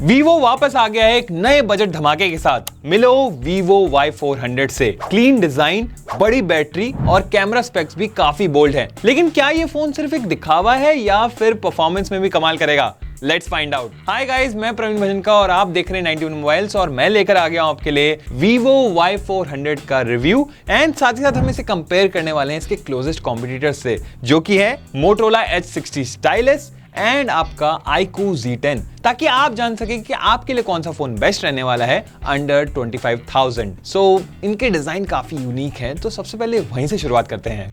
Vivo वापस आ गया है एक नए बजट धमाके के साथ। मिलो Vivo Y400 से। क्लीन डिजाइन, बड़ी बैटरी और कैमरा स्पेक्स भी काफी बोल्ड है। लेकिन क्या ये फोन सिर्फ एक दिखावा है या फिर परफॉर्मेंस में भी कमाल करेगा? Let's find out. Hi guys, मैं प्रवीण भजन का और आप देख रहे हैं 91 मोबाइल्स और मैं लेकर आ गया हूं आपके लिए Vivo Y400 का रिव्यू एंड साथ ही साथ हम इसे कंपेयर करने वाले हैं इसके क्लोजेस्ट कॉम्पिटिटर्स से, जो कि है Motorola Edge 60 Stylus एंड आपका iQOO Z10, ताकि आप जान सके कि आपके लिए कौन सा फोन बेस्ट रहने वाला है अंडर 25,000। सो इनके डिजाइन काफी यूनिक है, तो सबसे पहले वहीं से शुरुआत करते हैं।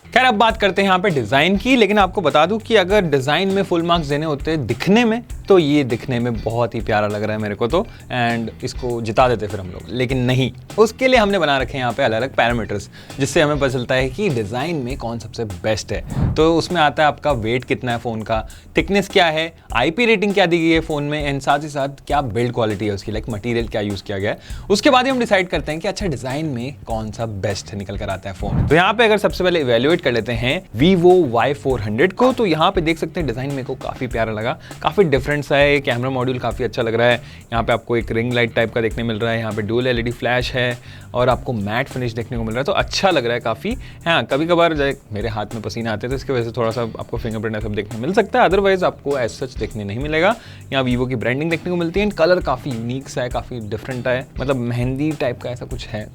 खैर, अब बात करते हैं यहाँ पे डिजाइन की, लेकिन आपको बता दूं कि अगर डिजाइन में फुल मार्क्स देने होते दिखने में, तो ये दिखने में बहुत ही प्यारा लग रहा है मेरे को तो, एंड इसको जिता देते फिर हम लोग, लेकिन नहीं। उसके लिए हमने बना रखे हैं यहाँ पे अलग अलग पैरामीटर्स, जिससे हमें पता चलता है कि डिजाइन में कौन सबसे बेस्ट है। तो उसमें आता है आपका वेट कितना है फोन का, थिकनेस क्या है, IP रेटिंग क्या दी गई है फोन में, एंड साथ ही साथ क्या बिल्ड क्वालिटी है उसकी, लाइक मटीरियल क्या यूज किया गया है। उसके बाद ही हम डिसाइड करते हैं कि अच्छा डिजाइन में कौन सा बेस्ट निकल कर आता है फोन। तो यहाँ पे अगर सबसे पहले इवेल्युएट कर लेते हैं Vivo Y400 को, तो यहाँ पे देख सकते हैं डिजाइन मेरे को काफी प्यारा लगा, काफी डिफरेंट सा है। कैमरा मॉड्यूल काफी अच्छा लग रहा है। यहाँ पे आपको एक रिंग लाइट टाइप का देखने मिल रहा है, यहाँ पे डुअल LED फ्लैश है और आपको मैट फिनिश देखने को मिल रहा है, तो अच्छा लग रहा है काफी। हाँ, कभी कभार मेरे हाथ में पसीना आते हैं तो इसकी वजह से थोड़ा सा आपको फिंगरप्रिंट सब देखने मिल सकता है, अदरवाइज आपको एज सच देखने नहीं मिलेगा। यहाँ वीवो की ब्रांडिंग देखने को मिलती है, कलर काफी यूनिक सा है, काफी डिफरेंट है, मतलब मेहंदी टाइप का ऐसा कुछ है।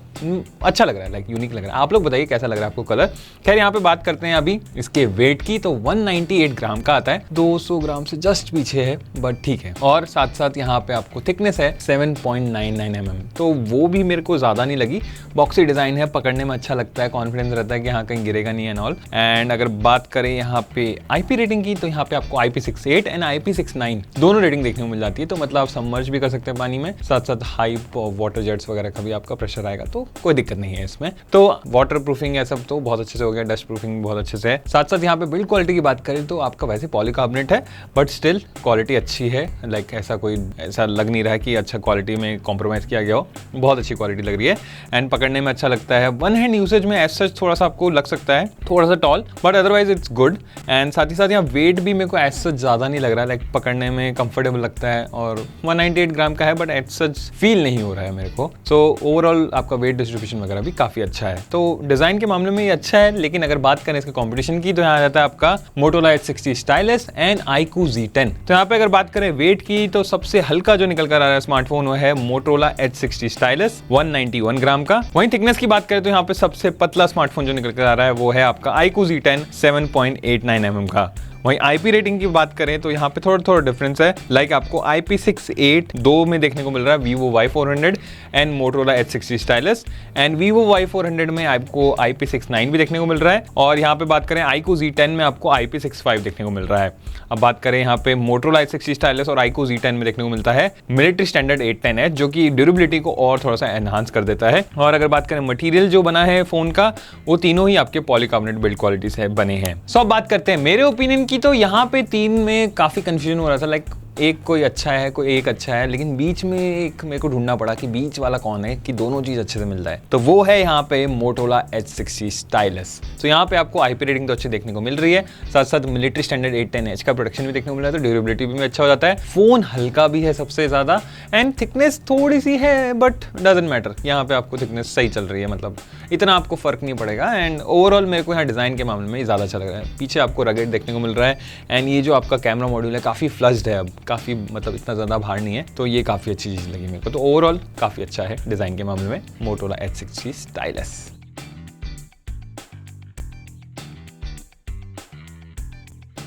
अच्छा लग रहा है, लाइक यूनिक लग रहा है। आप लोग बताइए कैसा लग रहा है आपको कलर। खैर, यहाँ पे बात करते हैं अभी इसके वेट की, तो 198 ग्राम का आता है, 200 ग्राम से जस्ट पीछे है, बट ठीक है। और साथ साथ यहाँ पे आपको थिकनेस है 7.99 mm, तो वो भी मेरे को ज्यादा नहीं लगी। बॉक्सी डिजाइन है, पकड़ने में अच्छा लगता है, कॉन्फिडेंस रहता है कि हाँ कहीं गिरेगा नहीं एंड ऑल। एंड अगर बात करें यहाँ पे IP रेटिंग की, तो यहाँ पे आपको IP68 एंड IP69 दोनों रेटिंग देखने को मिल जाती है, तो मतलब आप सबमर्ज भी कर सकते हैं पानी में, साथ साथ हाई वाटर जेट्स वगैरह का भी आपका प्रेशर आएगा, तो कोई दिक्कत नहीं है इसमें। तो वाटर प्रूफिंग है सब तो बहुत अच्छे से हो गया, डस्ट प्रूफिंग बहुत अच्छे से है। साथ साथ यहाँ पे बिल्ड क्वालिटी की बात करें तो आपका वैसे पॉलीकार्बोनेट है, बट स्टिल क्वालिटी अच्छी है, लाइक ऐसा लग नहीं रहा है कि अच्छा क्वालिटी में कॉम्प्रोमाइज किया गया हो, बहुत अच्छी क्वालिटी लग रही है एंड पकड़ने में अच्छा लगता है। वन हैंड यूसेज में एज सच थोड़ा सा आपको लग सकता है थोड़ा सा tall, but otherwise it's good. And साथ ही साथ यहाँ वेट भी मेरे को एज सच ज्यादा नहीं लग रहा है, लाइक पकड़ने में कंफर्टेबल लगता है, और 198 ग्राम का है, बट एज सच फील नहीं हो रहा है मेरे को। सो ओवरऑल आपका वेट डिस्ट्रीब्यूशन वगैरह भी काफी अच्छा है, तो डिजाइन के मामले में ये अच्छा है। लेकिन अगर बात करें इसके कॉम्पिटिशन की, तो यहाँ आ जाता है आपका Motorola Edge 60 Stylus and iQOO Z10। तो यहाँ पे अगर बात करें वेट की, तो सबसे हल्का जो निकल कर आ रहा है स्मार्टफोन वो है Motorola Edge 60 Stylus 191 ग्राम का। वहीं थिकनेस की बात करें तो यहाँ पे सबसे पतला स्मार्टफोन जो निकल कर आ रहा है वो है आपका iQOO Z10 7.89 mm का। वहीं IP रेटिंग की बात करें तो यहाँ पे थोड़ा डिफरेंस है, लाइक आपको IP68 दो में देखने को मिल रहा है Vivo Y400 and Motorola Edge 60 Stylus, and Vivo Y400 में आपको IP69 भी देखने को मिल रहा है, और यहाँ पे बात करें iQOO Z10 में आपको IP65 देखने को मिल रहा है। अब बात करें यहाँ पे Motorola Edge 60 Stylus और iQOO Z10 में देखने को मिलता है मिलिट्री स्टैंडर्ड 810H, जो कि ड्यूरेबिलिटी को और थोड़ा सा एनहांस कर देता है। और अगर बात करें मटेरियल जो बना है फोन का, वो तीनों ही आपके पॉलीकार्बोनेट बिल्ड क्वालिटी से बने हैं। सो अब बात करते हैं मेरे ओपिनियन की, तो यहाँ पे तीन में काफी कंफ्यूजन हो रहा था, लाइक एक कोई अच्छा है कोई एक अच्छा है, लेकिन बीच में एक मेरे को ढूंढना पड़ा कि बीच वाला कौन है कि दोनों चीज अच्छे से मिल रहा है, तो वो है यहाँ पे Motorola Edge 60 Stylus। तो यहाँ पे आपको IP रेटिंग तो अच्छी देखने को मिल रही है, साथ साथ मिलिट्री स्टैंडर्ड 810H का प्रोडक्शन भी देखने को मिल रहा है, तो ड्यूरेबिलिटी भी अच्छा हो जाता है। फोन हल्का भी है सबसे ज्यादा, एंड थिकनेस थोड़ी सी है बट डजंट मैटर, यहाँ पे आपको थिकनेस सही चल रही है, मतलब इतना आपको फर्क नहीं पड़ेगा। एंड ओवरऑल मेरे को यहाँ डिजाइन के मामले में ज्यादा अच्छा लग रहा है। पीछे आपको रगेट देखने को मिल रहा है, एंड ये जो आपका कैमरा मॉड्यूल है काफी फ्लश्ड है, अब काफी मतलब इतना ज़्यादा भार नहीं है, तो ये काफ़ी अच्छी चीज़ लगी मेरे को। तो ओवरऑल काफ़ी अच्छा है डिज़ाइन के मामले में Motorola Edge 60 Stylus।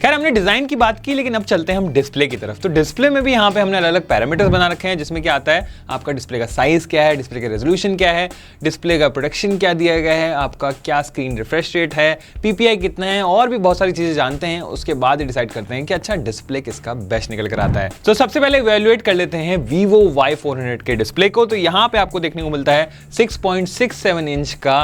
खैर, हमने डिजाइन की बात की, लेकिन अब चलते हैं हम डिस्प्ले की तरफ। तो डिस्प्ले में भी यहाँ पे हमने अलग अलग पैरामीटर्स बना रखे हैं, जिसमें क्या आता है आपका डिस्प्ले का साइज क्या है, डिस्प्ले का रेजोल्यूशन क्या है, डिस्प्ले का प्रोटेक्शन क्या दिया गया है, आपका क्या स्क्रीन रिफ्रेश रेट है, PPI कितना है, और भी बहुत सारी चीजें जानते हैं। उसके बाद ही डिसाइड करते हैं कि अच्छा डिस्प्ले किसका बेस्ट निकल कर आता है। तो सबसे पहले इवैल्यूएट कर लेते हैं Vivo Y400 के डिस्प्ले को। तो यहाँ पे आपको देखने को मिलता है 6.67 इंच का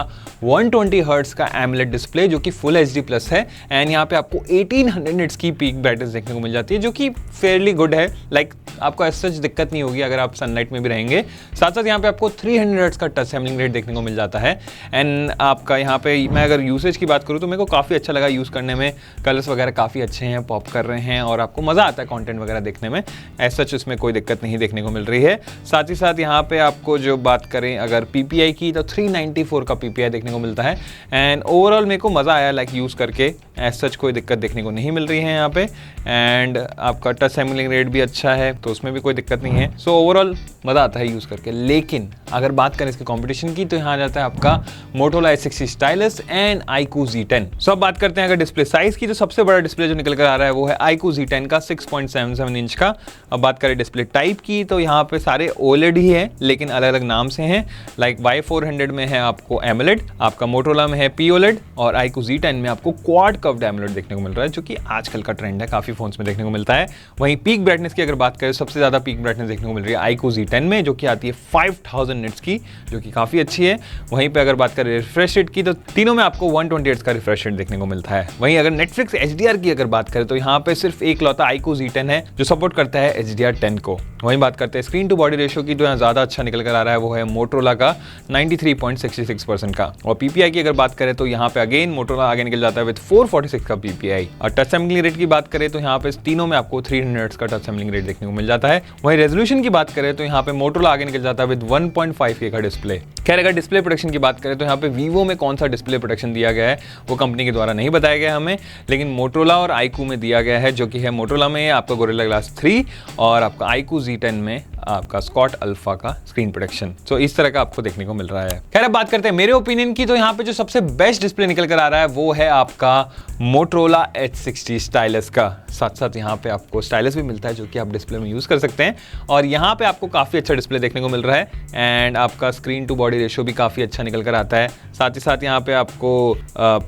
120 हर्ट्ज का एमोलेड डिस्प्ले, जो कि फुल HD प्लस है, एंड यहाँ पे आपको 1800 300 निट्स की पीक ब्राइटनेस देखने को मिल जाती है, जो कि फेयरली गुड है। लाइक आपको ऐसा सच दिक्कत नहीं होगी अगर आप सनलाइट में भी रहेंगे। साथ साथ यहाँ पे आपको 300 हर्ट्ज का टच सैम्पलिंग रेट देखने को मिल जाता है। एंड आपका यहाँ पे मैं अगर यूसेज की बात करूँ तो मेरे को काफ़ी अच्छा लगा यूज़ करने में। कलर्स वगैरह काफ़ी अच्छे हैं, पॉप कर रहे हैं और आपको मज़ा आता है कंटेंट वगैरह देखने में। ऐसा सच उसमें कोई दिक्कत नहीं देखने को मिल रही है। साथ ही साथ यहाँ पे आपको जो बात करें अगर PPI की तो 394 का PPI देखने को मिलता है। एंड ओवरऑल मेरे को मज़ा आया लाइक यूज़ करके, ऐसा सच कोई दिक्कत देखने को नहीं मिल रही है यहाँ पे। एंड आपका टच सैम्पलिंग रेट भी अच्छा है तो उसमें भी कोई दिक्कत नहीं है। सो ओवरऑल मज़ा आता है यूज़ करके। लेकिन अगर बात करें इसके कंपटीशन की तो यहाँ आ जाता है आपका Motorola Edge stylus and iQOO Z10। सो अब बात करते हैं अगर डिस्प्ले साइज की तो सबसे बड़ा डिस्प्ले जो निकल कर आ रहा है वो है iQOO Z10 का 6.77 इंच का। अब बात करें डिस्प्ले टाइप की तो यहाँ पे सारे OLED ही है लेकिन अलग अलग नाम से हैं। लाइक Y400 में है आपको AMOLED, आपका Motorola में है POLED और iQOO Z10 में आपको क्वाड कर्व्ड AMOLED देखने को मिल रहा है, जो कि आजकल का ट्रेंड है, काफ़ी फोन्स में देखने को मिलता है। वहीं पीक ब्राइटनेस की अगर बात करें सबसे ज़्यादा पीक ब्राइटनेस देखने को मिल रही है iQOO Z10 में, जो कि आती है 5000 निट्स की, जो कि काफ़ी अच्छी है। वहीं पे अगर बात करें रिफ्रेश रेट की तो तीनों में आपको 120 हर्ट्ज का रिफ्रेश रेट देखने को मिलता है। वहीं अगर नेटफ्लिक्स HDR की अगर बात करें तो यहाँ पे सिर्फ एक लौता iQOO Z10 है जो सपोर्ट करता है HDR 10 को। वहीं बात करते हैं स्क्रीन टू बॉडी रेशियो की तो यहाँ ज़्यादा अच्छा निकल कर आ रहा है, वो है Motorola का 93.66% का। और PPI की अगर बात करें तो यहाँ पे अगेन Motorola आगे निकल जाता है विद 446 का PPI। और टच सैम्पलिंग रेट की बात करें तो यहाँ पे तीनों में आपको 300 हर्ट्ज का टच सैम्पलिंग रेट देखने को मिल जाता है। वहीं रेजोल्यूशन की बात करें तो यहाँ पे Motorola आगे निकल जाता है विद 1.5K का डिस्प्ले। खैर अगर डिस्प्ले प्रोटेक्शन की बात करें तो यहाँ पे Vivo में कौन सा डिस्प्ले प्रोटेक्शन दिया गया है वो कंपनी के द्वारा नहीं बताया गया हमें, लेकिन Motorola और iQOO में दिया गया है, जो कि है Motorola में आपका Gorilla Glass 3 और आपका iQOO Z10 में आपका स्कॉट अल्फा का स्क्रीन प्रोटेक्शन। तो इस तरह का आपको देखने को मिल रहा है। खैर अब बात करते हैं मेरे ओपिनियन की तो यहाँ पे जो सबसे बेस्ट डिस्प्ले निकल कर आ रहा है वो है आपका Motorola Edge स्टाइलस का। साथ साथ यहाँ पे आपको स्टाइलस भी मिलता है जो कि आप डिस्प्ले में यूज कर सकते हैं और यहाँ पे आपको काफी अच्छा डिस्प्ले देखने को मिल रहा है। एंड आपका स्क्रीन टू बॉडी रेशियो भी काफी अच्छा निकल कर आता है। साथ ही साथ यहाँ पे आपको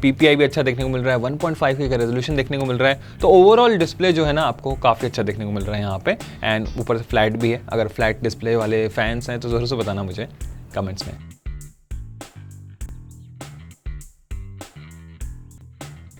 PPI भी अच्छा देखने को मिल रहा है, 1.5K का रेजोल्यूशन देखने को मिल रहा है। तो ओवरऑल डिस्प्ले जो है ना आपको काफी अच्छा देखने को मिल रहा है यहाँ पे। एंड ऊपर से फ्लैट भी है, अगर फ्लैट डिस्प्ले वाले फैंस हैं तो जरूर से बताना मुझे कमेंट्स में।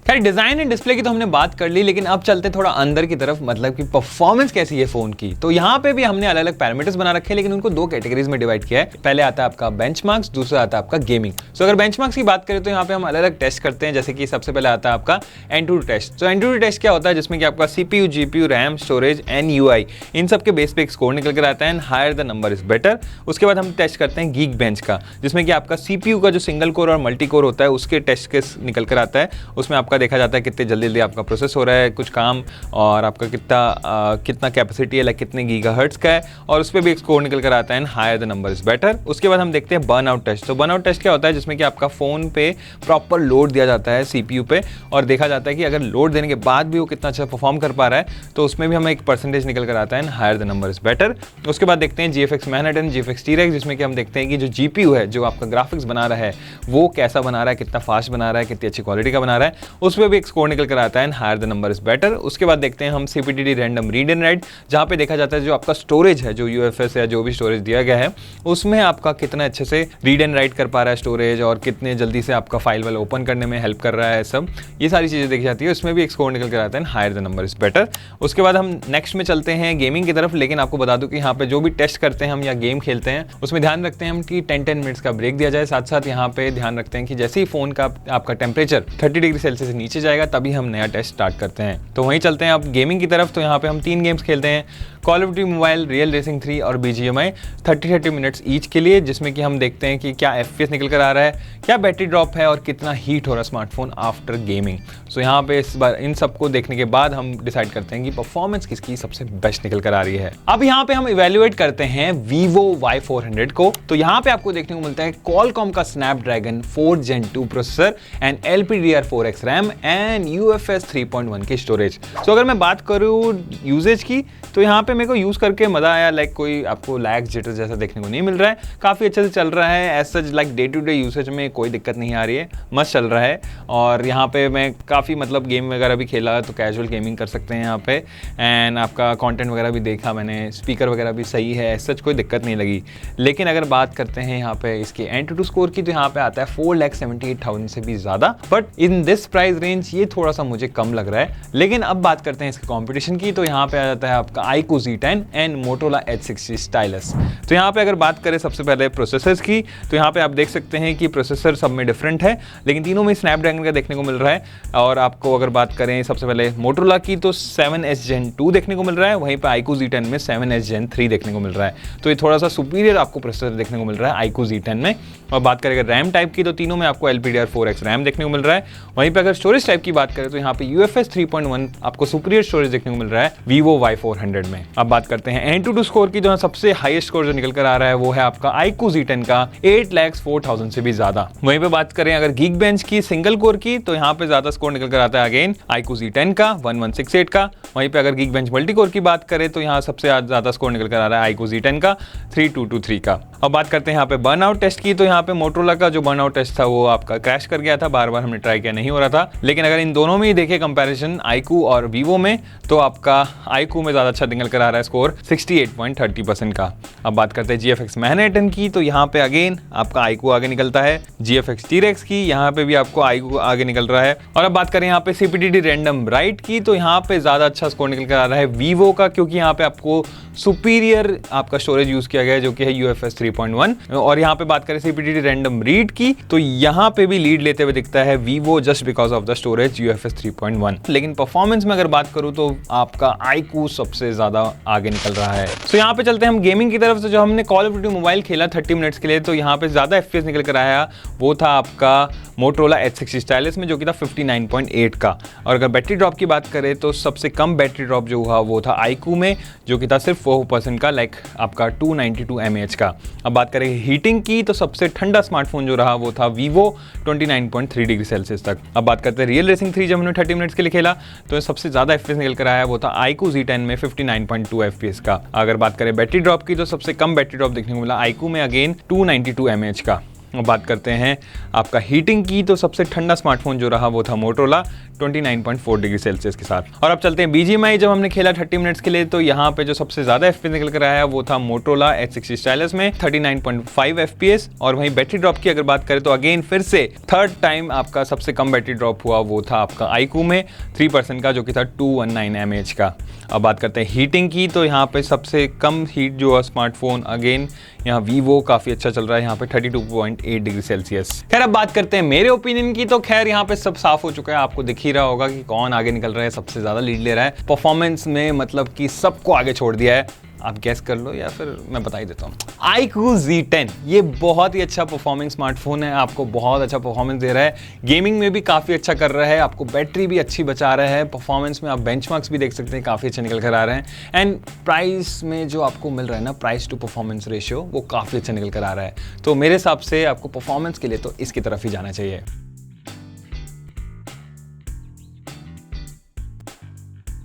खैर डिजाइन एंड डिस्प्ले की तो हमने बात कर ली, लेकिन अब चलते थोड़ा अंदर की तरफ, मतलब कि परफॉर्मेंस कैसी है फोन की। तो यहाँ पे भी हमने अलग अलग पैरामीटर्स बना रखे हैं लेकिन उनको दो कैटेगरीज में डिवाइड किया है। पहले आता है आपका बेंचमार्क्स, दूसरा आता है आपका गेमिंग। सो अगर बेंचमार्क्स की बात करें तो यहाँ पे हम अलग अलग टेस्ट करते हैं, जैसे कि सबसे पहले आता है आपका एंटूटू टेस्ट। तो एंटूटू टेस्ट क्या होता है, जिसमें कि आपका CPU, GPU, RAM, storage and UI इन सब के बेस पे एक स्कोर निकल कर आता है। Higher the number is better. उसके बाद हम टेस्ट करते हैं गीक बेंच का, जिसमें कि आपका CPU का जो सिंगल कोर और मल्टी कोर होता है उसके टेस्ट केस निकल कर आता है। उसमें आपका देखा जाता है कितने जल्दी आपका प्रोसेस हो रहा है कुछ काम और आपका कितना कैपेसिटी है, लाइक कितने गीगाहर्ट्ज का है, और उस पर भी एक स्कोर निकल कर आता है। Higher the number is better. उसके बाद हम देखते हैं बर्नआउट टेस्ट। तो बर्नआउट टेस्ट क्या होता है, जिसमें कि आपका फोन पे प्रॉपर लोड दिया जाता है CPU पे और देखा जाता है कि अगर लोड देने के बाद भी वो कितना अच्छा परफॉर्म कर पा रहा है, तो उसमें भी हमें एक परसेंटेज निकल कर आता है। Higher the number is better. उसके बाद देखते हैं GFX मैनहट्टन, GFX T-Rex, जिसमें कि हम देखते हैं कि जो GPU है जो आपका ग्राफिक्स बना रहा है वो कैसा बना रहा है, कितना फास्ट बना रहा है, कितनी अच्छी क्वालिटी का बना रहा है, उस पर भी एक स्कोर निकल कर आता है। Higher the number is better. उसके बाद देखते हैं हम CPTD random read and write, जहां पे देखा जाता है जो आपका स्टोरेज है, जो UFS या जो भी स्टोरेज दिया गया है उसमें आपका कितना अच्छे से रीड एंड राइट कर पा रहा है स्टोरेज, और कितने जल्दी से आपका फाइल वाला ओपन करने में हेल्प कर रहा है। सब ये सारी चीजें देखी जाती है, उसमें भी एक स्कोर निकल कर आता है। Higher the number is better. उसके बाद हम नेक्स्ट में चलते हैं गेमिंग की तरफ, लेकिन आपको बता दूं कि यहाँ पे जो भी टेस्ट करते हैं हम या गेम खेलते हैं उसमें ध्यान रखते हैं हम कि 10-10 मिनट्स का ब्रेक दिया जाए। साथ साथ यहाँ पे ध्यान रखते हैं कि जैसे ही फोन का आपका टेम्परेचर 30 डिग्री सेल्सियस से नीचे जाएगा तभी हम नया टेस्ट स्टार्ट करते हैं। तो वहीं चलते हैं अब गेमिंग की तरफ। तो यहाँ पे हम 3 गेम्स खेलते हैं, call of duty mobile, real racing 3 और BGMI 30-30 मिनट्स ईच के लिए, जिसमें कि हम देखते हैं कि क्या FPS निकल कर आ रहा है, क्या बैटरी ड्रॉप है और कितना हीट हो रहा है स्मार्टफोन आफ्टर गेमिंग। सो यहाँ पे इस बार इन सबको देखने के बाद हम डिसाइड करते हैं कि परफॉर्मेंस किसकी सबसे बेस्ट निकल कर आ रही है। अब यहाँ पे हम इवेल्युएट करते हैं Vivo Y400 को। तो यहाँ पे आपको देखने को मिलता है Qualcomm का Snapdragon 4 Gen 2 processor and LPDDR4X RAM and UFS 3.1 की स्टोरेज। सो अगर मैं बात करूँ यूजेज की तो यहाँ पे मेरे को यूज करके मजा आया। लाइक कोई आपको लैग जिटर जैसा देखने को नहीं मिल रहा है, काफी अच्छे से चल रहा है। As such like day to day usage में कोई दिक्कत नहीं आ रही है, मस्त चल रहा है। और यहाँ पे मैं काफ़ी मतलब गेम वगैरह भी खेला, तो कैजुअल गेमिंग कर सकते हैं यहाँ पे। एंड आपका कंटेंट वगैरह भी देखा मैंने, स्पीकर वगैरह भी सही है, सच कोई दिक्कत नहीं लगी। लेकिन अगर बात करते हैं यहाँ पे इसके एंटूटू स्कोर की, तो यहाँ पे आता है 4,78,000 से भी ज़्यादा। But in this price range ये थोड़ा सा मुझे कम लग रहा है। लेकिन अब बात करते हैं इसके कंपटीशन की, तो यहाँ पे आ जाता है आपका iQOO Z10 and Motorola Edge 60 Stylus। तो यहाँ पे अगर बात करें सबसे पहले प्रोसेसर्स की, तो यहाँ पे आप देख सकते हैं कि प्रोसेसर सब में डिफरेंट है, लेकिन तीनों में स्नैपड्रैगन का देखने को मिल रहा है। और आपको अगर बात करें सबसे पहले Motorola की, तो 7S Gen 2 देखने को मिल रहा है, वहीं पे iQOO Z10 में 7S Gen 3 देखने को मिल रहा है। तो ये थोड़ा सा सुपीरियर आपको प्रोसेसर देखने को मिल रहा है iQOO Z10 में। और बात करें अगर रैम टाइप की, तो तीनों में आपको LPDDR4X रैम देखने को मिल रहा है। वहीं पे अगर स्टोरेज टाइप की बात करें, तो यहाँ पे UFS 3.1 आपको सुपीरियर स्टोरेज देखने को मिल रहा है Vivo Y400 में। अब बात करते हैं Antutu स्कोर की, जो सबसे हाईएस्ट स्कोर जो निकल कर आ रहा है वो है आपका iQOO Z10 का 8,04,000 से भी ज्यादा। वहीं पे बात करें अगर Geekbench की सिंगल कोर की, तो यहाँ पे ज्यादा स्कोर निकल कर आता है अगेन iQOO Z10 का 1168 का। वहीं पे अगर Geekbench मल्टी कोर की बात करें, तो यहाँ सबसे ज्यादा स्कोर निकल कर आ रहा है iQOO Z10 का 3223 का। अब बात करते हैं यहाँ पे बर्नआउट टेस्ट की, तो यहाँ पे Motorola का जो बर्नआउट टेस्ट था वो आपका क्रैश कर गया था, बार बार हमने ट्राई किया नहीं हो रहा था। लेकिन अगर इन दोनों में ही देखें कंपैरिजन iQOO और Vivo में, तो आपका iQOO में ज़्यादा अच्छा निकल कर आ रहा है स्कोर 68.30% का। अब बात करते हैं GFX मैनहट्टन की, तो यहाँ पे अगेन आपका iQOO आगे निकलता है। GFX T-Rex की, यहाँ पे भी आपको iQOO आगे निकल रहा है। और अब बात करें यहाँ पे CPTD रैंडम राइट की, तो यहाँ पे ज़्यादा अच्छा स्कोर निकल कर आ रहा है Vivo का, क्योंकि यहाँ पे आपको सुपीरियर आपका स्टोरेज यूज किया गया है जो कि है UFS 3.1। और यहाँ पे बात करें CPTD रैंडम रीड की, तो यहाँ पे भी लीड लेते हुए दिखता है Vivo just because of the storage UFS 3.1। लेकिन परफॉर्मेंस में अगर बात करूँ तो आपका iQOO सबसे ज्यादा आगे निकल रहा है। तो यहाँ पे चलते हैं हम गेमिंग की तरफ से। जो हमने कॉल ऑफ ड्यूटी मोबाइल खेला 30 मिनट्स के लिए, तो यहाँ पे ज्यादा FPS निकल कर आया वो था आपका Motorola Edge 60 Stylus में, जो कि था 59.8 का। और अगर बैटरी ड्रॉप की बात करें, तो सबसे कम बैटरी ड्रॉप जो हुआ वो था iQOO में, जो कि था सिर्फ 4% का, लाइक आपका 292 mAh का। अब बात करें हीटिंग की, तो सबसे ठंडा स्मार्टफोन जो रहा वो था Vivo 29.3 डिग्री सेल्सियस तक। अब बात करते हैं रियल रेसिंग 3, जब हमने 30 मिनट्स के लिए खेला, तो सबसे ज्यादा FPS निकल कर आया वो था iQOO Z10 में 59.2 FPS का। अगर बात करें बैटरी ड्रॉप की, तो सबसे कम बैटरी ड्रॉप देखने को मिला iQOO में अगेन 292 mAh का। अब बात करते हैं आपका हीटिंग की, तो सबसे ठंडा स्मार्टफोन जो रहा वो था Motorola 29.4 डिग्री सेल्सियस के साथ। और अब चलते हैं BGMI, जब हमने खेला 30 मिनट्स के लिए, तो यहाँ पे जो सबसे ज्यादा FPS निकल कर आया वो था Motorola Edge 60 Stylus में 39.5 FPS। और वहीं बैटरी ड्रॉप की अगर बात करें, तो अगेन फिर से थर्ड टाइम आपका सबसे कम बैटरी ड्रॉप हुआ वो था आपका iQOO में 3% का, जो कि था 219 mAh का। अब बात करते हैं हीटिंग की, तो यहाँ पे सबसे कम हीट जो है स्मार्टफोन अगेन यहाँ Vivo काफी अच्छा चल रहा है, यहाँ पे 32.8 डिग्री सेल्सियस। खैर अब बात करते हैं मेरे ओपिनियन की, तो खैर यहाँ पे सब साफ हो चुका है, आपको दिख ही रहा होगा कि कौन आगे निकल रहा है, सबसे ज्यादा लीड ले रहा है परफॉर्मेंस में, मतलब कि सबको आगे छोड़ दिया है। आप गैस कर लो या फिर मैं बता ही देता हूँ। iQOO Z10 ये बहुत ही अच्छा परफॉर्मिंग स्मार्टफोन है, आपको बहुत अच्छा परफॉर्मेंस दे रहा है, गेमिंग में भी काफ़ी अच्छा कर रहा है, आपको बैटरी भी अच्छी बचा रहा है, परफॉर्मेंस में आप बेंचमार्क्स भी देख सकते हैं काफ़ी अच्छे निकल कर आ रहे हैं। एंड प्राइस में जो आपको मिल रहा है ना, प्राइस टू परफॉर्मेंस रेशियो, वो काफ़ी अच्छा निकल कर आ रहा है। तो मेरे हिसाब से आपको परफॉर्मेंस के लिए तो इसकी तरफ ही जाना चाहिए।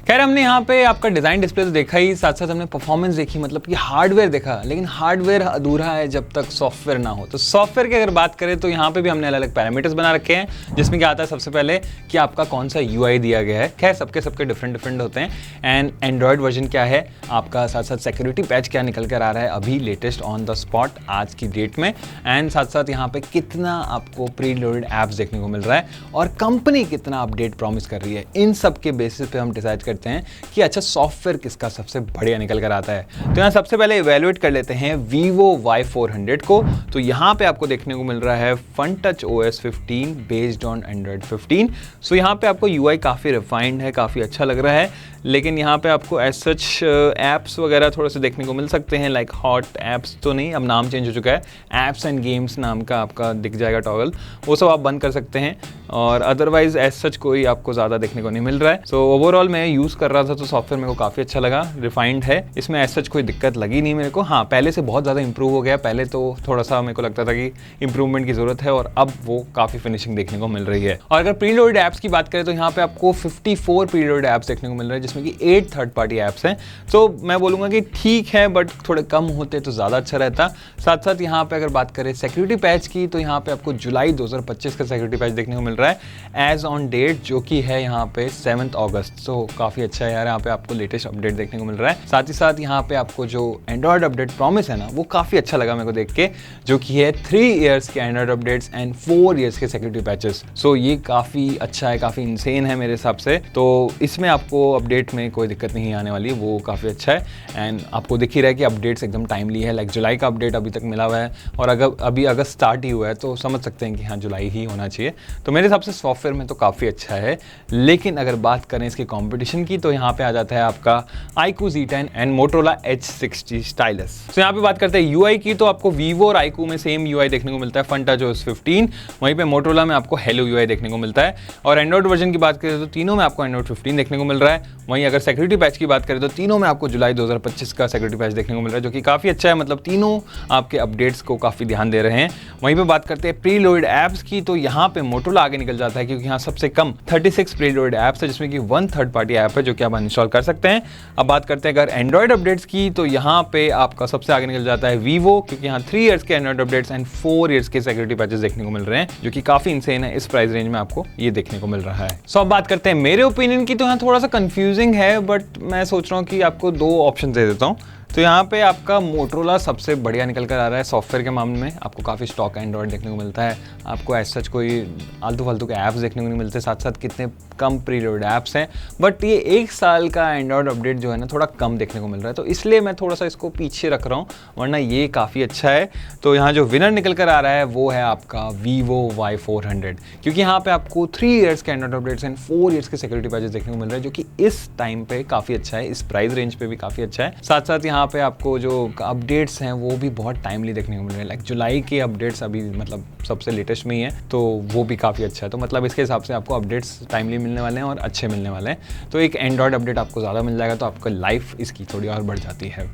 खैर हमने यहाँ पे आपका डिज़ाइन डिस्प्ले तो देखा ही, साथ साथ हमने परफॉर्मेंस देखी, मतलब कि हार्डवेयर देखा। लेकिन हार्डवेयर अधूरा है जब तक सॉफ्टवेयर ना हो। तो सॉफ्टवेयर की अगर बात करें, तो यहाँ पे भी हमने अलग अलग पैरामीटर्स बना रखे हैं, जिसमें क्या आता है सबसे पहले कि आपका कौन सा UI दिया गया है। खैर सबके डिफरेंट होते हैं। एंड एंड्रॉयड वर्जन क्या है आपका, साथ साथ सिक्योरिटी पैच क्या निकल कर आ रहा है अभी लेटेस्ट ऑन द स्पॉट आज की डेट में। एंड साथ साथ यहाँ पे कितना आपको प्री लोडेड ऐप्स देखने को मिल रहा है और कंपनी कितना अपडेट प्रॉमिस कर रही है। इन सब के बेसिस पे हम डिसाइड करते हैं कि अच्छा सॉफ्टवेयर किसका सबसे बढ़िया निकल कर आता है। तो यहाँ सबसे पहले इवैल्यूएट कर लेते हैं Vivo Y400 को। तो यहाँ पे आपको देखने को मिल रहा है FunTouch OS 15 based on Android 15। सो यहाँ पे आपको UI काफ़ी रिफाइंड है, काफ़ी अच्छा लग रहा है। लेकिन यहाँ पे आपको एज सच ऐप्स वगैरह थोड़े से देखने को मिल सकते हैं, लाइक हॉट ऐप्स तो नहीं, अब नाम चेंज हो चुका है, ऐप्स एंड गेम्स नाम का आपका दिख जाएगा टॉगल, वो सब आप बंद कर सकते हैं। और अदरवाइज एज सच कोई आपको ज़्यादा देखने को नहीं मिल रहा है। सो ओवरऑल मैं यूज़ कर रहा था तो सॉफ्टवेयर मेरे को काफ़ी अच्छा लगा, रिफाइंड है, इसमें एज सच कोई दिक्कत लगी नहीं मेरे को। हाँ पहले से बहुत ज़्यादा इंप्रूव हो गया, पहले तो थोड़ा सा मेरे को लगता था कि इंप्रूवमेंट की ज़रूरत है, और अब वो काफ़ी फिनिशिंग देखने को मिल रही है। और अगर प्रीलोडेड ऐप्स की बात करें, तो यहाँ पे आपको 54 प्रीलोडेड ऐप्स देखने को मिल रहे हैं, जिसमें कि 8 थर्ड पार्टी ऐप्स हैं। तो मैं बोलूँगा कि ठीक है, बट थोड़े कम होते तो ज़्यादा अच्छा रहता। साथ साथ यहाँ पे अगर बात करें सिक्योरिटी पैच की, तो यहाँ पे आपको जुलाई 2025 का सिक्योरिटी पैच देखने को मिल रहा है एज ऑन डेट, जो कि है यहाँ पे 7 अगस्त। तो काफ़ी काफ़ी अच्छा है यार, यहाँ पे आपको लेटेस्ट अपडेट देखने को मिल रहा है। साथ ही साथ यहाँ पे आपको जो एंड्रॉयड अपडेट प्रॉमिस है ना, वो काफ़ी अच्छा लगा मेरे को देख के, जो कि है 3 इयर्स के एंड्रॉयड अपडेट्स एंड 4 इयर्स के सिक्योरिटी पैचेस। सो ये काफ़ी अच्छा है, काफ़ी इंसेन है मेरे हिसाब से। तो इसमें आपको अपडेट में कोई दिक्कत नहीं आने वाली, वो काफ़ी अच्छा है। एंड आपको दिख ही रहा है कि अपडेट्स एकदम टाइमली है, लाइक जुलाई का अपडेट अभी तक मिला हुआ है और अगर अभी अगस्त स्टार्ट ही हुआ है तो समझ सकते हैं कि हाँ जुलाई ही होना चाहिए। तो मेरे हिसाब से सॉफ्टवेयर में तो काफ़ी अच्छा है। लेकिन अगर बात करें इसके कंपटीशन की तो यहाँ पे आ जाता है आपका iQOO Z10 and Motorola Edge 60 Stylus। तो यहाँ पे बात करते हैं UI की, तो आपको Vivo और iQOO में सेम UI देखने को मिलता है, फंटा जो 15, वहीं पे Motorola में आपको Hello UI देखने को मिलता है। और एंड्रॉइड वर्जन की बात करें तो तीनों में आपको एंड्रॉइड 15 देखने को मिल रहा है। वहीं अगर सिक्योरिटी पैच की बात करें तो तीनों में आपको जुलाई 2025 का सिक्योरिटी पैच देखने को मिल रहा है, जो कि काफ़ी अच्छा है। मतलब तीनों आपके अपडेट्स को काफ़ी ध्यान दे रहे हैं। वहीं पे बात करते हैं प्री लोडेड ऐप्स की, तो यहाँ पे Motorola आगे निकल जाता है क्योंकि यहाँ सबसे कम 36 प्री लोडेड ऐप्स है, जिसमें कि 1 थर्ड पार्टी ऐप है जो कि आप अनइंस्टॉल कर सकते हैं। अब बात करते हैं अगर एंड्रॉइड अपडेट्स की, तो यहाँ पे आपका सबसे आगे निकल जाता है Vivo, क्योंकि यहाँ 3 इयर्स के एंड्रॉइड अपडेट्स एंड 4 इयर्स के सिक्योरिटी पैचेस देखने को मिल रहे हैं, जो कि काफ़ी इंसेन है। इस प्राइस रेंज में आपको ये देखने को मिल रहा है। सो अब बात करते हैं मेरे ओपिनियन की, तो यहाँ थोड़ा सा कंफ्यूजिंग है, बट मैं सोच रहा हूँ कि आपको 2 ऑप्शन दे देता हूँ। तो यहाँ पे आपका Motorola सबसे बढ़िया निकल कर आ रहा है सॉफ्टवेयर के मामले में। आपको काफ़ी स्टॉक एंड्रॉइड देखने को मिलता है, आपको एज सच कोई आलतू फालतू के ऐप्स देखने को नहीं मिलते, साथ साथ कितने कम प्रीलोड ऐप्स हैं। बट ये 1 साल का एंड्रॉइड अपडेट जो है ना, थोड़ा कम देखने को मिल रहा है, तो इसलिए मैं थोड़ा सा इसको पीछे रख रहा हूँ, वरना ये काफ़ी अच्छा है। तो यहाँ जो विनर निकल कर आ रहा है वो है आपका Vivo Y400, क्योंकि यहाँ पे आपको 3 इयर्स के एंड्रॉइड अपडेट्स एंड 4 इयर्स के सिक्योरिटी पैचेस देखने को मिल रहा है, जो कि इस टाइम पे काफ़ी अच्छा है, इस प्राइस रेंज पे भी काफ़ी अच्छा है। साथ साथ यहाँ पे आपको जो अपडेट्स हैं वो भी बहुत टाइमली देखने को मिल रहे हैं, लाइक जुलाई के अपडेट्स अभी मतलब सबसे लेटेस्ट में ही है, तो वो भी काफ़ी अच्छा है। तो मतलब इसके हिसाब से आपको अपडेट्स टाइमली मिलने वाले हैं और अच्छे मिलने वाले हैं। तो एक एंड्रॉयड अपडेट आपको ज़्यादा मिल जाएगा, तो आपका लाइफ इसकी थोड़ी और बढ़ जाती है।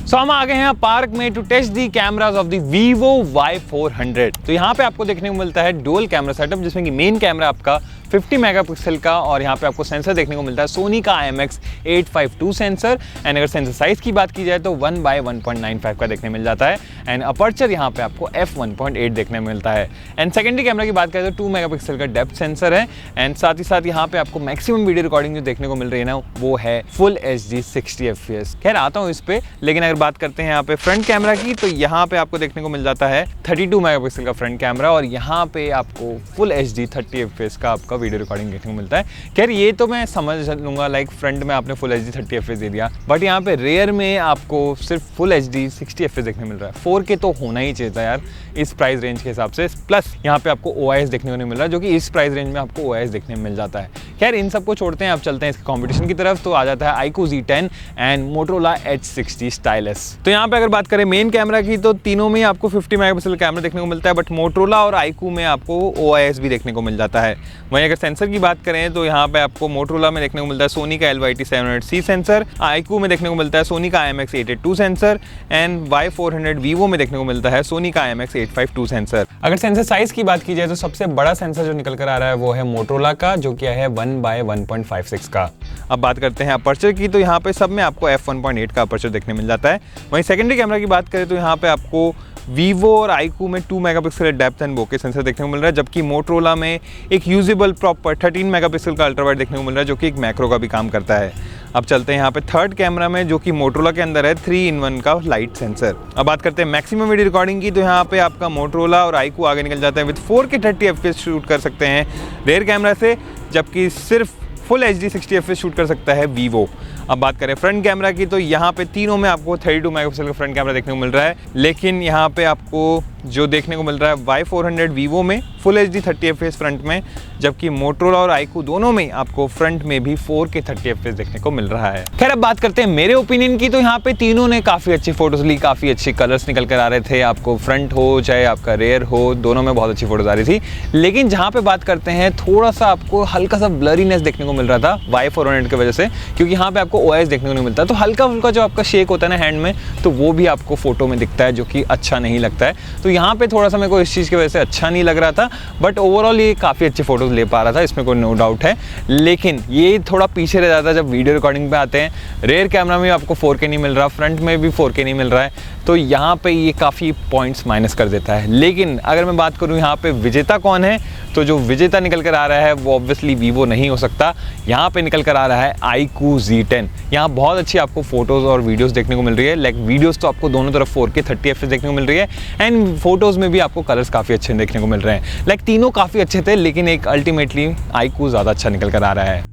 सो हम आ गए हैं पार्क में to test the cameras of the Vivo Y400। तो यहाँ पे आपको देखने को मिलता है डुअल कैमरा सेटअप, जिसमें कि मेन कैमरा आपका 50 मेगापिक्सल का, और यहाँ पे आपको सेंसर देखने को मिलता है सोनी का IMX852 सेंसर। एंड अगर सेंसर साइज की बात की जाए तो 1/1.95 का देखने मिल जाता है। एंड अपर्चर यहाँ पे आपको f1.8 देखने मिलता है। एंड सेकेंडरी कैमरा की बात करें तो 2 मेगापिक्सल का डेप्थ सेंसर है। एंड साथ ही साथ यहाँ पे आपको मैक्सिमम वीडियो रिकॉर्डिंग जो देखने को मिल रही है ना, वो है फुल HD 60 FPS। खैर आता हूँ इस पे, लेकिन अगर बात करते हैं यहाँ पे फ्रंट कैमरा की, तो यहाँ पे आपको देखने को मिल जाता है 32 मेगापिक्सल का फ्रंट कैमरा, और यहाँ पे आपको फुल HD 30 FPS का आपका वीडियो रिकॉर्डिंग देखने को मिलता है। खैर ये तो मैं समझ लूंगा, लाइक फ्रंट में आपने फुल HD 30 FPS दे दिया, बट यहाँ पे रेयर में आपको सिर्फ फुल HD 60 FPS देखने मिल रहा है। 4K तो होना ही चाहिए था यार इस प्राइस रेंज के हिसाब से। प्लस यहाँ पे आपको OIS देखने को नहीं मिल रहा, जो कि इस प्राइस रेंज में आपको OIS देखने में मिल जाता है। खैर इन सबको छोड़ते हैं, अब चलते हैं इसके कंपटीशन की तरफ। तो आ जाता है iQOO Z10 and Motorola Edge 60 Stylus। तो यहाँ पे अगर बात करें मेन कैमरा की, तो तीनों में आपको 50 मेगापिक्सल कैमरा देखने को मिलता है, बट Motorola और iQOO में आपको OIS भी देखने को मिल जाता है। वहीं अगर सेंसर की बात करें तो यहाँ पे आपको Motorola में देखने को मिलता है सोनी का LYT700C सेंसर, iQOO में देखने को मिलता है सोनी का IMX882 sensor, and Y400 Vivo में देखने को मिलता है सोनी का IMX852 सेंसर। अगर सेंसर साइज की बात की जाए तो सबसे बड़ा सेंसर जो निकल कर आ रहा है वो है Motorola का, जो कि है 1/1.56 का। अब बात करते हैं अपर्चर की, तो यहाँ पे सब में आपको f1.8 का अपर्चर देखने मिल जाता है। वहीं सेकेंडरी कैमरा की बात करें तो यहाँ पे आपको Vivo और iQOO में 2 megapixel depth and bokeh sensor देखने को मिल रहा है, जबकि Motorola में एक यूजेबल प्रॉपर 13 मेगापिक्सल का अल्ट्रा वाइड देखने को मिल रहा है, जो कि एक मैक्रो का भी काम करता है। अब चलते हैं यहाँ पे थर्ड कैमरा में, जो कि Motorola के अंदर है 3-in-1 का लाइट सेंसर। अब बात करते हैं मैक्सिमम वीडियो रिकॉर्डिंग की, तो यहाँ पे आपका Motorola और iQOO आगे निकल जाता है, विद 4K 30 FPS शूट कर सकते हैं रेयर कैमरा से, जबकि सिर्फ फुल HD 60 FPS शूट कर सकता है Vivo। अब बात करें फ्रंट कैमरा की, तो यहाँ पे तीनों में आपको 32 मेगापिक्सल का फ्रंट कैमरा देखने को मिल रहा है, लेकिन यहाँ पे आपको जो देखने को मिल रहा है Y400 Vivo में फुल HD 30 FPS फ्रंट में, जबकि Motorola और iQOO दोनों में आपको फ्रंट में भी 4K 30 FPS देखने को मिल रहा है। खैर अब बात करते हैं मेरे ओपिनियन की, तो यहाँ पे तीनों ने काफ़ी अच्छी फोटोज ली, काफ़ी अच्छी कलर्स निकल कर आ रहे थे, आपको फ्रंट हो चाहे आपका रेयर हो, दोनों में बहुत अच्छी फोटोज आ रही थी। लेकिन जहाँ पे बात करते हैं थोड़ा सा आपको हल्का सा ब्लरीनेस देखने को मिल रहा था Y400 की वजह से, क्योंकि यहाँ पे आपको OIS देखने को नहीं मिलता, तो हल्का फुल्का जो आपका शेक होता है ना हैंड में, तो वो भी आपको फोटो में दिखता है, जो कि अच्छा नहीं लगता है। तो यहाँ पे थोड़ा सा मेरे को इस चीज़ की वजह से अच्छा नहीं लग रहा था, बट ओवरऑल ये काफ़ी अच्छी फोटोज ले पा रहा था, इसमें कोई नो डाउट है। लेकिन ये थोड़ा पीछे रह जाता है जब वीडियो रिकॉर्डिंग पे आते हैं। रेयर कैमरा में आपको 4K नहीं मिल रहा, फ्रंट में भी 4K नहीं मिल रहा है, तो यहाँ पे ये काफ़ी पॉइंट्स माइनस कर देता है। लेकिन अगर मैं बात करूँ यहाँ पे विजेता कौन है, तो जो विजेता निकल कर आ रहा है वो ऑब्वियसली वीवो नहीं हो सकता। यहाँ पे निकल कर आ रहा है iQOO Z10। यहाँ बहुत अच्छी आपको फोटोज़ और वीडियोस देखने को मिल रही है। लाइक वीडियोस तो आपको दोनों तरफ 4K 30 FPS देखने को मिल रही है, एंड फोटोज़ में भी आपको कलर्स काफ़ी अच्छे देखने को मिल रहे हैं। लाइक तीनों काफ़ी अच्छे थे, लेकिन एक अल्टीमेटली iQOO ज़्यादा अच्छा निकल कर आ रहा है।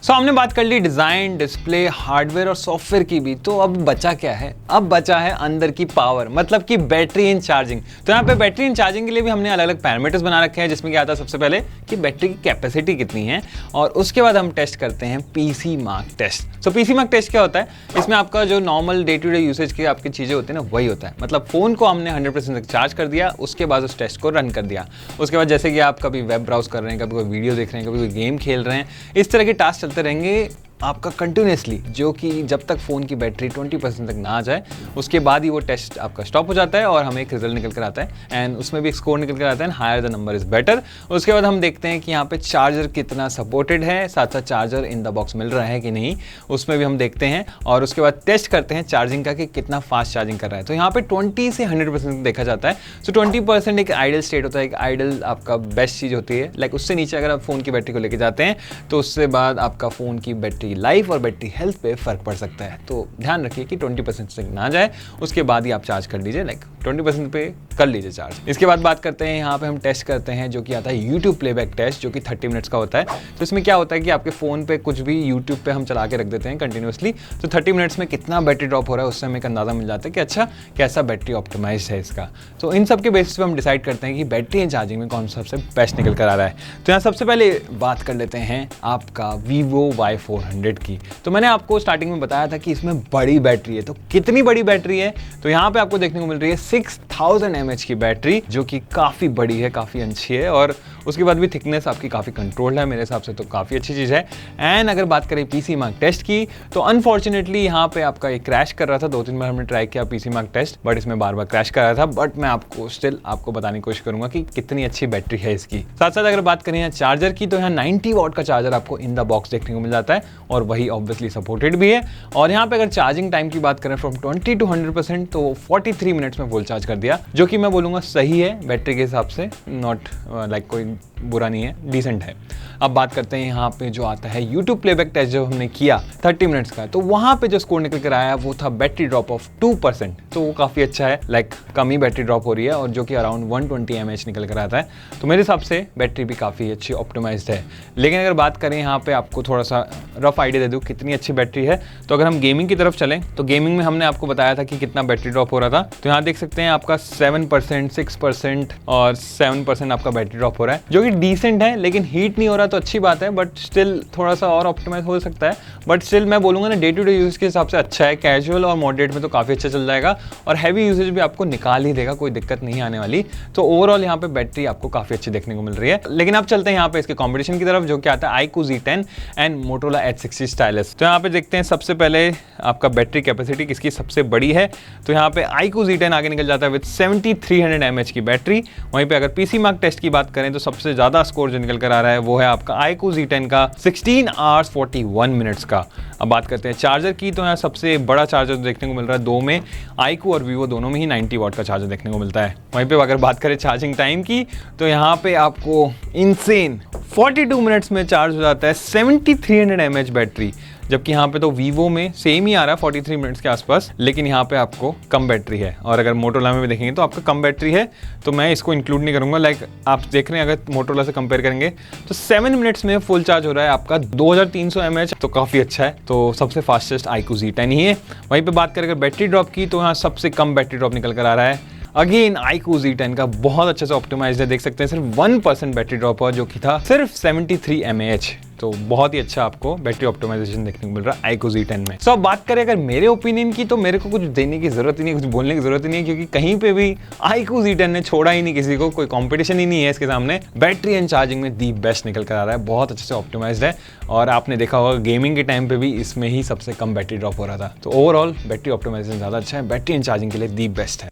हमने बात कर ली डिज़ाइन, डिस्प्ले, हार्डवेयर और सॉफ्टवेयर की भी। तो अब बचा क्या है? अब बचा है अंदर की पावर, मतलब कि बैटरी एंड चार्जिंग। तो यहाँ पे बैटरी एंड चार्जिंग के लिए भी हमने अलग अलग पैरामीटर्स बना रखे हैं, जिसमें क्या आता है सबसे पहले कि बैटरी की कैपेसिटी कितनी है, और उसके बाद हम टेस्ट करते हैं पीसी मार्क टेस्ट। तो पीसी मार्क टेस्ट क्या होता है? इसमें आपका जो normal day to day usage की आपकी चीज़ें होती है ना, वही होता है। मतलब फ़ोन को हमने 100% तक चार्ज कर दिया, उसके बाद उस टेस्ट को रन कर दिया। उसके बाद जैसे कि आप कभी वेब ब्राउज कर रहे हैं, कभी कोई वीडियो देख रहे हैं, कभी कोई गेम खेल रहे हैं, इस तरह के टास्क चलते रहेंगे आपका कंटिन्यूसली, जो कि जब तक फ़ोन की बैटरी 20% तक ना आ जाए, उसके बाद ही वो टेस्ट आपका स्टॉप हो जाता है और हमें एक रिजल्ट निकल कर आता है, एंड उसमें भी एक स्कोर निकल कर आता है, higher the number is better. उसके बाद हम देखते हैं कि यहाँ पे चार्जर कितना सपोर्टेड है, साथ साथ चार्जर इन द बॉक्स मिल रहा है कि नहीं, उसमें भी हम देखते हैं। और उसके बाद टेस्ट करते हैं चार्जिंग का कि कितना फास्ट चार्जिंग कर रहा है। तो यहाँ पे 20 से 100% देखा जाता है। सो 20% एक आइडल स्टेट होता है, एक आइडल आपका बेस्ट चीज़ होती है। लाइक उससे नीचे अगर आप फ़ोन की बैटरी को लेके जाते हैं तो उससे बाद आपका फ़ोन की बैटरी लाइफ और बैटरी हेल्थ पे फर्क पड़ सकता है। तो ध्यान रखिए कि 20% तक ना जाए, उसके बाद ही आप चार्ज कर लीजिए। लाइक 20% पे कर लीजिए चार्ज। इसके बाद बात करते हैं, यहाँ पे हम टेस्ट करते हैं जो कि आता है यूट्यूब प्लेबैक टेस्ट, जो कि 30 मिनट्स का होता है। तो इसमें क्या होता है कि आपके फ़ोन पे कुछ भी यूट्यूब पे हम चला के रख देते हैं कंटिन्यूसली, तो 30 मिनट्स में कितना बैटरी ड्रॉप हो रहा है उससे हमें एक अंदाज़ा मिल जाता है कि अच्छा कैसा बैटरी ऑप्टिमाइज है इसका। तो इन सब के बेसिस पे हम डिसाइड करते हैं कि बैटरी एंड चार्जिंग में कौन सा सबसे बेस्ट निकल कर आ रहा है। तो यहाँ सबसे पहले बात कर लेते हैं आपका Vivo Y400 की। तो मैंने आपको स्टार्टिंग में बताया था कि इसमें बड़ी बैटरी है। तो कितनी बड़ी बैटरी है? तो यहाँ पे आपको देखने को मिल रही है 6000 mAh की बैटरी, जो कि काफ़ी बड़ी है, काफ़ी अच्छी है, और उसके बाद भी थिकनेस आपकी काफ़ी कंट्रोल्ड है मेरे हिसाब से, तो काफ़ी अच्छी चीज़ है। एंड अगर बात करें पीसी मार्क टेस्ट की, तो अनफॉर्चुनेटली यहाँ पे आपका ये क्रैश कर रहा था। 2-3 बार हमने ट्राई किया पीसी मार्क टेस्ट, बट इसमें बार बार क्रैश कर रहा था। बट मैं आपको स्टिल आपको बताने की कोशिश करूंगा कि कितनी अच्छी बैटरी है इसकी। साथ साथ अगर बात करें यहाँ चार्जर की, तो यहाँ 90 वॉट का चार्जर आपको इन द बॉक्स देखने को मिल जाता है, और वही ऑब्वियसली सपोर्टेड भी है। और यहाँ पे अगर चार्जिंग टाइम की बात करें फ्रॉम 20 to 100%, तो 43 मिनट्स में फुल चार्ज कर दिया, जो कि मैं बोलूँगा सही है बैटरी के हिसाब से, नॉट लाइक कोई बुरा नहीं है, डिसेंट है। अब बात करते हैं यहाँ पे जो आता है यूट्यूब प्लेबैक टेस्ट जो हमने किया 30 मिनट्स का, तो वहाँ पे जो स्कोर निकल कर आया वो था बैटरी ड्रॉप ऑफ 2%। तो वो काफ़ी अच्छा है, लाइक कम ही बैटरी ड्रॉप हो रही है, और जो कि अराउंड 120 mAh निकल कर आता है। तो मेरे हिसाब से बैटरी भी काफ़ी अच्छी ऑप्टिमाइज्ड है। लेकिन अगर बात करें यहाँ पे आपको थोड़ा सा रफ आइडिया दे दूँ कितनी अच्छी बैटरी है, तो अगर हम गेमिंग की तरफ चलें, तो गेमिंग में हमने आपको बताया था कि कितना बैटरी ड्रॉप हो रहा था। तो यहाँ देख सकते हैं आपका 7%, 6% और 7% आपका बैटरी ड्रॉप हो रहा है, जो कि डिसेंट है। लेकिन हीट नहीं हो रहा तो अच्छी बात है, बट स्टिल थोड़ा सा और ऑप्टिमाइज हो सकता है। बट स्टिल मैं बोलूँगा ना, डे टू डे यूज के हिसाब से अच्छा है। कैजुअल और मॉडरेट में तो काफ़ी अच्छा चल जाएगा, और हैवी यूसेज भी आपको निकाल ही देगा, कोई दिक्कत नहीं आने वाली। तो ओवरऑल यहाँ पे बैटरी आपको काफ़ी अच्छी देखने को मिल रही है। लेकिन आप चलते हैं यहाँ पे इसके कॉम्पिटिशन की तरफ, जो कि आता है iQOO Z10 and Motorola Edge 60 Stylus। तो यहाँ पे देखते हैं सबसे पहले आपका बैटरी कैपेसिटी किसकी सबसे बड़ी है। तो यहाँ पे iQOO Z10 आगे निकल जाता है विद 7300 mAh की बैटरी। वहीं पे अगर पीसी मार्क टेस्ट की बात करें, तो सबसे ज़्यादा स्कोर जो निकल कर आ रहा है वो है आपका iQOO Z10 का 16 hours 41 minutes का। अब बात करते हैं चार्जर की, तो यहाँ सबसे बड़ा चार्जर देखने को मिल रहा है दो में, iQOO और Vivo दोनों में ही 90 वॉट का चार्जर देखने को मिलता है। वहीं पे अगर बात करें चार्जिंग टाइम की, तो यहाँ पे आपको इनसेन 42 मिनट्स में चार्ज हो जाता है 7300 mAh बैटरी, जबकि यहाँ पे तो Vivo में सेम ही आ रहा है 43 मिनट्स के आसपास, लेकिन यहाँ पे आपको कम बैटरी है। और अगर मोटोरोला में भी देखेंगे तो आपका कम बैटरी है, तो मैं इसको इंक्लूड नहीं करूँगा। लाइक आप देख रहे हैं अगर मोटोरोला से कंपेयर करेंगे तो 7 मिनट्स में फुल चार्ज हो रहा है आपका 2300 mAh, तो काफ़ी अच्छा है। तो सबसे फास्टेस्ट iQOO Z10 ही है। वहीं पर बात करें अगर बैटरी ड्रॉप की, तो यहाँ सबसे कम बैटरी ड्रॉप निकल कर आ रहा है। अगेन iQOO Z10 का बहुत अच्छे से ऑप्टिमाइज्ड है, देख सकते हैं सिर्फ 1% बैटरी ड्रॉप हुआ, जो कि था सिर्फ 73 mAh। तो बहुत ही अच्छा आपको बैटरी ऑप्टिमाइजेशन देखने को मिल रहा है iQOO Z10 में। अब बात करें अगर मेरे ओपिनियन की, तो मेरे को कुछ देने की जरूरत ही नहीं, कुछ बोलने की जरूरत ही नहीं है, क्योंकि कहीं पे भी iQOO Z10 ने छोड़ा ही नहीं किसी को, कोई कंपटीशन ही नहीं है इसके सामने। बैटरी एंड चार्जिंग में दी बेस्ट निकल कर आ रहा है, बहुत अच्छे से ऑप्टिमाइज्ड है। और आपने देखा होगा गेमिंग के टाइम पे भी इसमें ही सबसे कम बैटरी ड्रॉप हो रहा था। तो ओवरऑल बैटरी ऑप्टिमाइजेशन ज़्यादा अच्छा है, बैटरी एंड चार्जिंग के लिए दी बेस्ट है।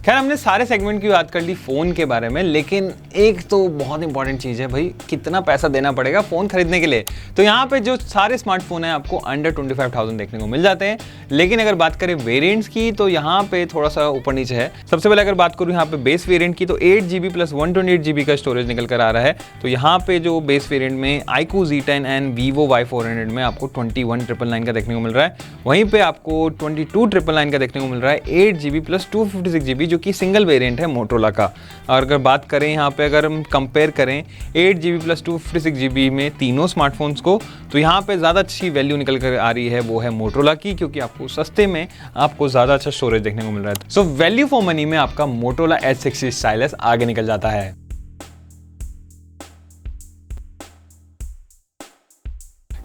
खैर हमने सारे सेगमेंट की बात कर ली फोन के बारे में, लेकिन एक तो बहुत इंपॉर्टेंट चीज है भाई, कितना पैसा देना पड़ेगा फोन खरीदने के लिए। तो यहाँ पे जो सारे स्मार्टफोन है आपको अंडर 25,000 देखने को मिल जाते हैं। लेकिन अगर बात करें वेरिएंट्स की तो यहाँ पे थोड़ा सा ऊपर नीचे है। सबसे पहले अगर बात करूँ यहाँ पे बेस वेरिएंट की तो 8GB प्लस 128GB का स्टोरेज निकल कर आ रहा है। तो यहाँ पे जो बेस वेरिएंट में iQOO Z10 and Vivo Y400 में आपको 21,999 का देखने को मिल रहा है। वहीं पे आपको 22,999 का देखने को मिल रहा है 8GB प्लस 256GB, जो कि सिंगल वेरिएंट है मोटोरोला का। और अगर बात करें यहाँ पे, अगर हम कंपेयर करें 8GB प्लस 256GB में तीनों स्मार्टफोन्स को, तो यहाँ पे ज़्यादा अच्छी वैल्यू निकल कर आ रही है वो है मोटोरोला की, क्योंकि आपको सस्ते में आपको ज़्यादा अच्छा स्टोरेज देखने को मिल रहा है। सो वैल्यू फॉर मनी में आपका मोटोरोला Edge 60 स्टाइलस आगे निकल जाता है।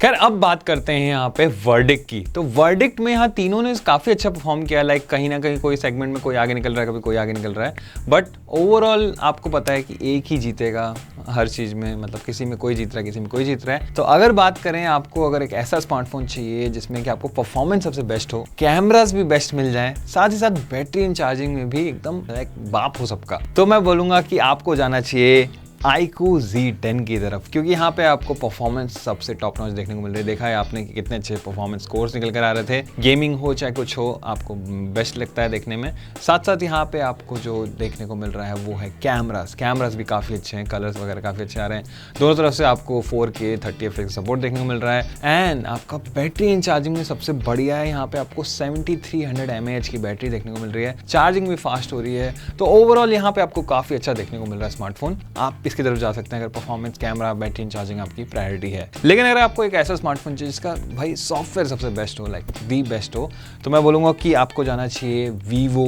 खैर अब बात करते हैं यहाँ पे वर्डिक्ट की। तो वर्डिक्ट में यहाँ तीनों ने काफ़ी अच्छा परफॉर्म किया। लाइक कहीं ना कहीं कोई सेगमेंट में कोई आगे निकल रहा है, कभी कोई आगे निकल रहा है, बट ओवरऑल आपको पता है कि एक ही जीतेगा हर चीज़ में। मतलब किसी में कोई जीत रहा है, किसी में कोई जीत रहा है। तो अगर बात करें, आपको अगर एक ऐसा स्मार्टफोन चाहिए जिसमें कि आपको परफॉर्मेंस सबसे बेस्ट हो, कैमरास भी बेस्ट मिल जाए, साथ ही साथ बैटरी एंड चार्जिंग में भी एकदम लाइक बाप हो सबका, तो मैं बोलूँगा कि आपको जाना चाहिए iQOO Z10 की तरफ, क्योंकि यहाँ पे आपको परफॉर्मेंस सबसे टॉप नॉच देखने को मिल रही है। देखा है आपने कि कितने अच्छे परफॉर्मेंस स्कोर्स निकल कर आ रहे थे। गेमिंग हो चाहे कुछ हो, आपको बेस्ट लगता है देखने में। साथ साथ यहाँ पे आपको जो देखने को मिल रहा है वो है कैमरास भी काफ़ी अच्छे हैं, कलर्स वगैरह काफ़ी अच्छे आ रहे हैं। दोनों तरफ से आपको 4K 30fps सपोर्ट देखने को मिल रहा है। एंड आपका बैटरी एंड चार्जिंग में सबसे बढ़िया है, यहाँ पे आपको 7300 mAh की बैटरी देखने को मिल रही है। चार्जिंग भी फास्ट हो रही है। तो ओवरऑल यहाँ पे आपको काफ़ी अच्छा देखने को मिल रहा है स्मार्टफोन। आप इसकी तरफ जा सकते हैं अगर performance, camera, battery and charging आपकी प्रायोरिटी है। लेकिन अगर आपको एक ऐसा स्मार्टफोन चाहिए जिसका भाई सॉफ्टवेयर सबसे बेस्ट हो, लाइक दी बेस्ट हो, तो मैं बोलूँगा कि आपको जाना चाहिए Vivo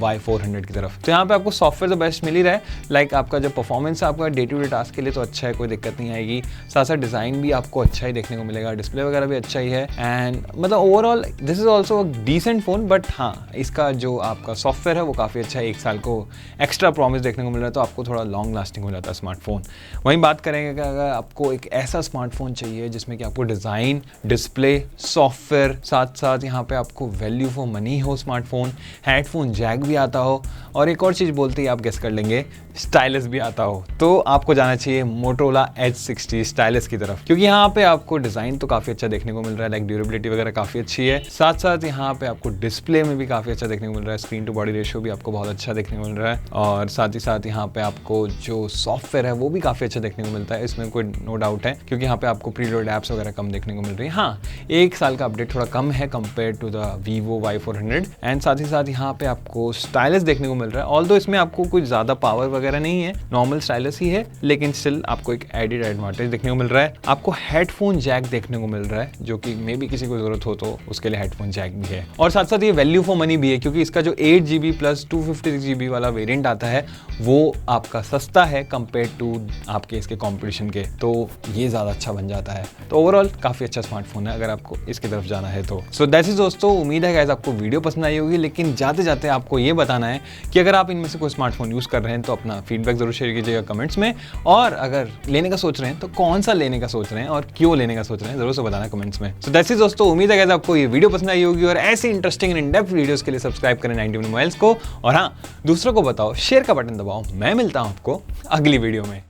Y400 की तरफ। तो यहाँ पे आपको सॉफ्टवेयर तो बेस्ट मिल ही रहा है। लाइक आपका जो परफॉर्मेंस है आपका डे टू डे टास्क के लिए तो अच्छा है, कोई दिक्कत नहीं आएगी। साथ साथ डिज़ाइन भी आपको अच्छा ही देखने को मिलेगा, डिस्प्ले वगैरह भी अच्छा ही है। एंड मतलब overall this is also decent phone, but हाँ, इसका जो आपका सॉफ्टवेयर है वो काफ़ी अच्छा है। 1 साल को एक्स्ट्रा प्रॉमिस देखने को मिल रहा है, तो आपको थोड़ा लॉन्ग लास्टिंग हो जाता है स्मार्टफोन। वहीं बात करेंगे कि अगर आपको एक ऐसा स्मार्टफोन चाहिए जिसमें कि आपको डिज़ाइन, डिस्प्ले, सॉफ्टवेयर, साथ साथ यहाँ पे आपको वैल्यू फॉर मनी हो, स्मार्टफोन, हेडफोन जैक भी आता हो, और एक और चीज़ बोलते ही आप गेस कर लेंगे, स्टाइलस भी आता हो, तो आपको जाना चाहिए मोटोरोला Edge 60 स्टाइलस की तरफ। क्योंकि यहाँ पे आपको डिज़ाइन तो काफ़ी अच्छा देखने को मिल रहा है, लाइक ड्यूरेबिलिटी वगैरह काफ़ी अच्छी है। साथ साथ यहाँ पे आपको डिस्प्ले में भी काफ़ी अच्छा देखने को मिल रहा है, स्क्रीन टू बॉडी रेशियो भी आपको बहुत अच्छा देखने को मिल रहा है। और साथ ही साथ यहाँ पे आपको जो सॉफ्टवेयर है वो भी काफ़ी अच्छा देखने को मिलता है, इसमें कोई नो डाउट है, क्योंकि यहाँ पे आपको प्रीलोड ऐप्स वगैरह कम देखने को मिल रही है। हाँ, 1 साल का अपडेट थोड़ा कम है compare to the Vivo Y400। And साथ ही साथ यहाँ पे आपको स्टाइलस देखने को मिल रहा है। ऑल्दो इसमें आपको कुछ ज़्यादा पावर वगैरह नहीं है, नॉर्मल स्टाइलस ही है, लेकिन स्टिल आपको एक एडिड एडवांटेज देखने को मिल रहा है। आपको हेडफोन जैक देखने को मिल रहा है, जो कि मे बी किसी को जरूरत हो तो उसके लिए हेडफोन जैक भी है। और साथ साथ ये वैल्यू फॉर मनी भी है, क्योंकि इसका जो 8GB प्लस 256GB वाला वेरिएंट आता है वो आपका सस्ता है कंपेयर टू आपके इसके कॉम्पिटिशन के, तो ये ज़्यादा अच्छा बन जाता है। तो ओवरऑल काफ़ी अच्छा स्मार्टफोन है अगर आपको इसकी तरफ जाना है तो। सो दैट्स इट दोस्तों, उम्मीद है गाइस आपको वीडियो पसंद आई होगी। लेकिन जाते जाते आपको ये बताना है कि अगर आप इनमें से कोई स्मार्टफोन यूज़ कर रहे हैं तो अपना फीडबैक जरूर शेयर कीजिएगा कमेंट्स में, और अगर लेने का सोच रहे हैं तो कौन सा लेने का सोच रहे हैं और क्यों लेने का सोच रहे हैं जरूर से बताना कमेंट्स में। सो दैट्स इट दोस्तों, उम्मीद है गाइस आपको ये वीडियो पसंद आई होगी, और ऐसी interesting and in depth videos के लिए सब्सक्राइब करें 90 मोबाइल्स को, और हाँ, दूसरों को बताओ, शेयर का बटन दबाओ। मैं मिलता हूँ आपको अगली वीडियो में।